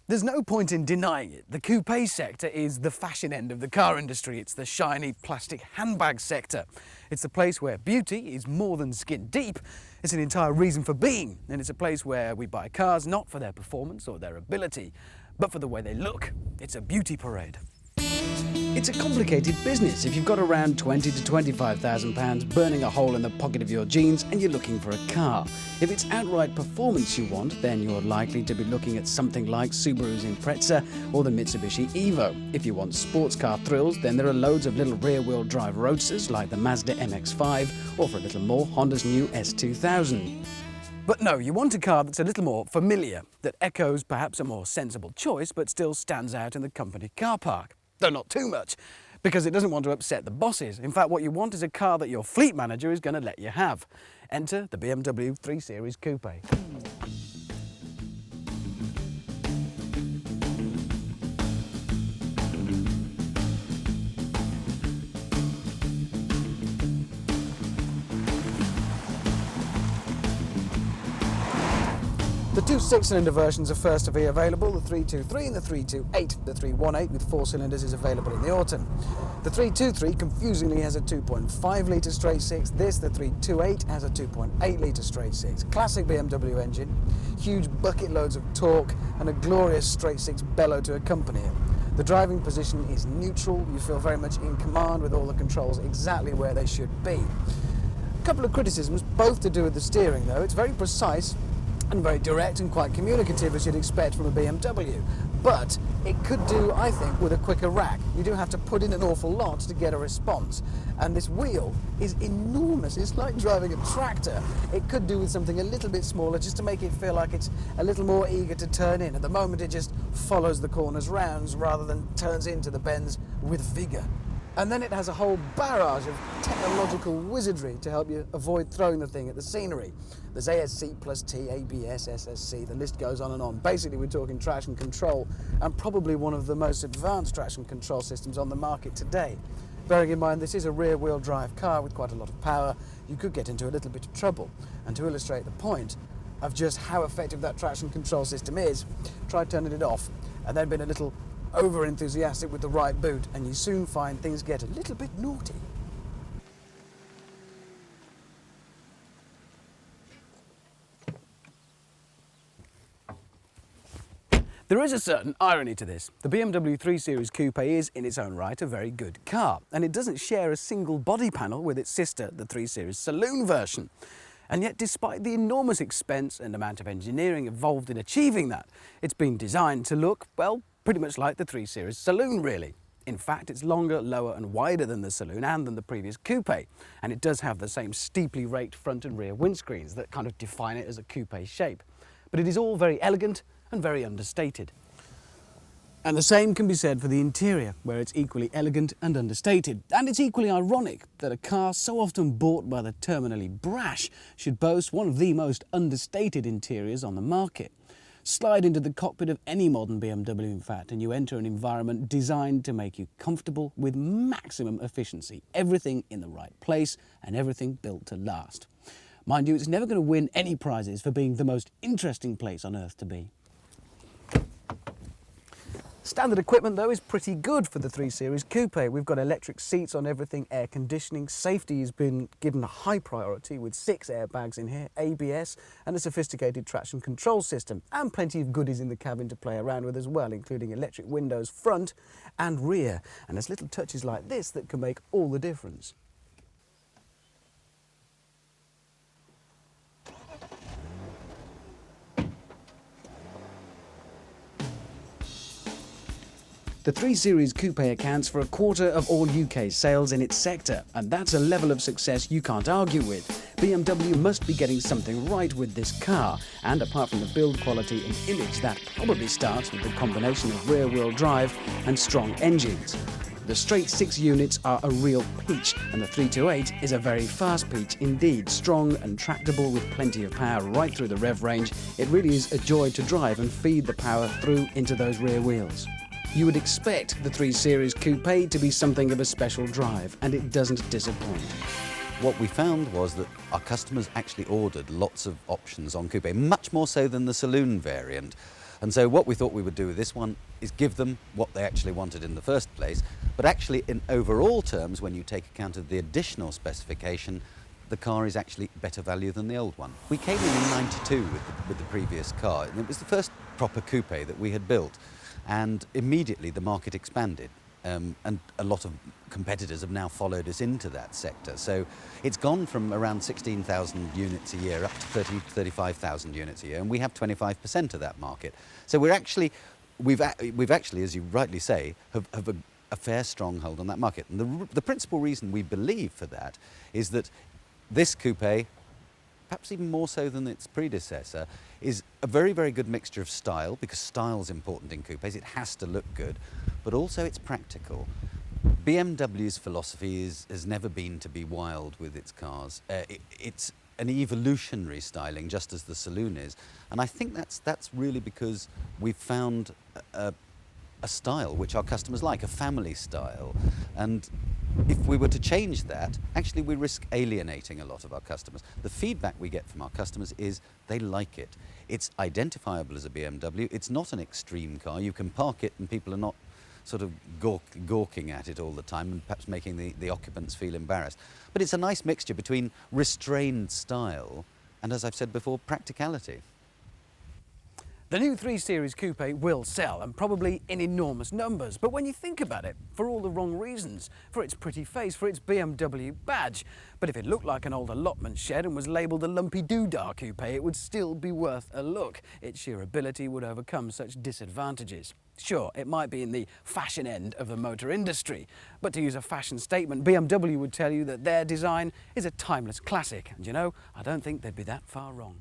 There's no point in denying it. The coupe sector is the fashion end of the car industry. It's the shiny plastic handbag sector. It's the place where beauty is more than skin deep. It's an entire reason for being. And it's a place where we buy cars not for their performance or their ability, but for the way they look. It's a beauty parade. It's a complicated business if you've got around 20 to 25,000 pounds burning a hole in the pocket of your jeans and you're looking for a car. If it's outright performance you want, then you're likely to be looking at something like Subaru's Impreza or the Mitsubishi Evo. If you want sports car thrills, then there are loads of little rear-wheel drive roadsters like the Mazda MX-5, or for a little more, Honda's new S2000. But no, you want a car that's a little more familiar, that echoes perhaps a more sensible choice but still stands out in the company car park. Though not too much, because it doesn't want to upset the bosses. In fact, what you want is a car that your fleet manager is going to let you have. Enter the BMW 3 Series Coupe. The two six-cylinder versions are first to be available, the 323 and the 328. The 318 with 4 cylinders is available in the autumn. The 323 confusingly has a 2.5 litre straight six. This, the 328, has a 2.8 litre straight six. Classic BMW engine, huge bucket loads of torque and a glorious straight six bellow to accompany it. The driving position is neutral. You feel very much in command with all the controls exactly where they should be. A couple of criticisms, both to do with the steering though. It's very precise and very direct and quite communicative as you'd expect from a BMW. But it could do, I think, with a quicker rack. You do have to put in an awful lot to get a response. And this wheel is enormous. It's like driving a tractor. It could do with something a little bit smaller just to make it feel like it's a little more eager to turn in. At the moment it just follows the corners rounds rather than turns into the bends with vigour. And then it has a whole barrage of technological wizardry to help you avoid throwing the thing at the scenery. There's ASC plus T, ABS, SSC, the list goes on and on. Basically, we're talking traction control, and probably one of the most advanced traction control systems on the market today. Bearing in mind this is a rear-wheel drive car with quite a lot of power, you could get into a little bit of trouble. And to illustrate the point of just how effective that traction control system is, try turning it off, and then being a little over-enthusiastic with the right boot, and you soon find things get a little bit naughty. There is a certain irony to this. The BMW 3 Series Coupe is, in its own right, a very good car, and it doesn't share a single body panel with its sister, the 3 Series Saloon version. And yet, despite the enormous expense and amount of engineering involved in achieving that, it's been designed to look, well, pretty much like the 3 Series Saloon, really. In fact, it's longer, lower and wider than the Saloon and than the previous Coupe, and it does have the same steeply raked front and rear windscreens that kind of define it as a coupe shape. But it is all very elegant and very understated. And the same can be said for the interior, where it's equally elegant and understated. And it's equally ironic that a car so often bought by the terminally brash should boast one of the most understated interiors on the market. Slide into the cockpit of any modern BMW, in fact, and you enter an environment designed to make you comfortable with maximum efficiency. Everything in the right place and everything built to last. Mind you, it's never going to win any prizes for being the most interesting place on earth to be. Standard equipment though is pretty good for the 3 Series Coupe. We've got electric seats on everything, air conditioning, safety has been given a high priority with 6 airbags in here, ABS and a sophisticated traction control system, and plenty of goodies in the cabin to play around with as well, including electric windows front and rear. And there's little touches like this that can make all the difference. The 3 Series Coupe accounts for 1/4 of all UK sales in its sector, and that's a level of success you can't argue with. BMW must be getting something right with this car, and apart from the build quality and image, that probably starts with the combination of rear-wheel drive and strong engines. The straight 6 units are a real peach, and the 328 is a very fast peach indeed, strong and tractable with plenty of power right through the rev range. It really is a joy to drive and feed the power through into those rear wheels. You would expect the 3 Series Coupe to be something of a special drive, and it doesn't disappoint. What we found was that our customers actually ordered lots of options on Coupe, much more so than the Saloon variant. And so what we thought we would do with this one is give them what they actually wanted in the first place, but actually in overall terms, when you take account of the additional specification, the car is actually better value than the old one. We came in '92 with the previous car, and it was the first proper coupe that we had built, and immediately the market expanded. And a lot of competitors have now followed us into that sector. So it's gone from around 16,000 units a year up to 35,000 units a year, and we have 25% of that market. So we've actually, as you rightly say, have a fair stronghold on that market. And the principal reason we believe for that is that this coupe, perhaps even more so than its predecessor, is a very, very good mixture of style, because style is important in coupes. It has to look good, but also it's practical. BMW's philosophy has never been to be wild with its cars. It's an evolutionary styling, just as the saloon is. And I think that's really because we've found a style which our customers like, a family style. And if we were to change that, actually we risk alienating a lot of our customers. The feedback we get from our customers is they like it. It's identifiable as a BMW. It's not an extreme car. You can park it and people are not sort of gawking at it all the time and perhaps making the occupants feel embarrassed. But it's a nice mixture between restrained style and, as I've said before, practicality. The new 3 Series Coupe will sell, and probably in enormous numbers. But when you think about it, for all the wrong reasons, for its pretty face, for its BMW badge. But if it looked like an old allotment shed and was labelled a lumpy doodah coupe, it would still be worth a look. Its sheer ability would overcome such disadvantages. Sure, it might be in the fashion end of the motor industry, but to use a fashion statement, BMW would tell you that their design is a timeless classic. And you know, I don't think they'd be that far wrong.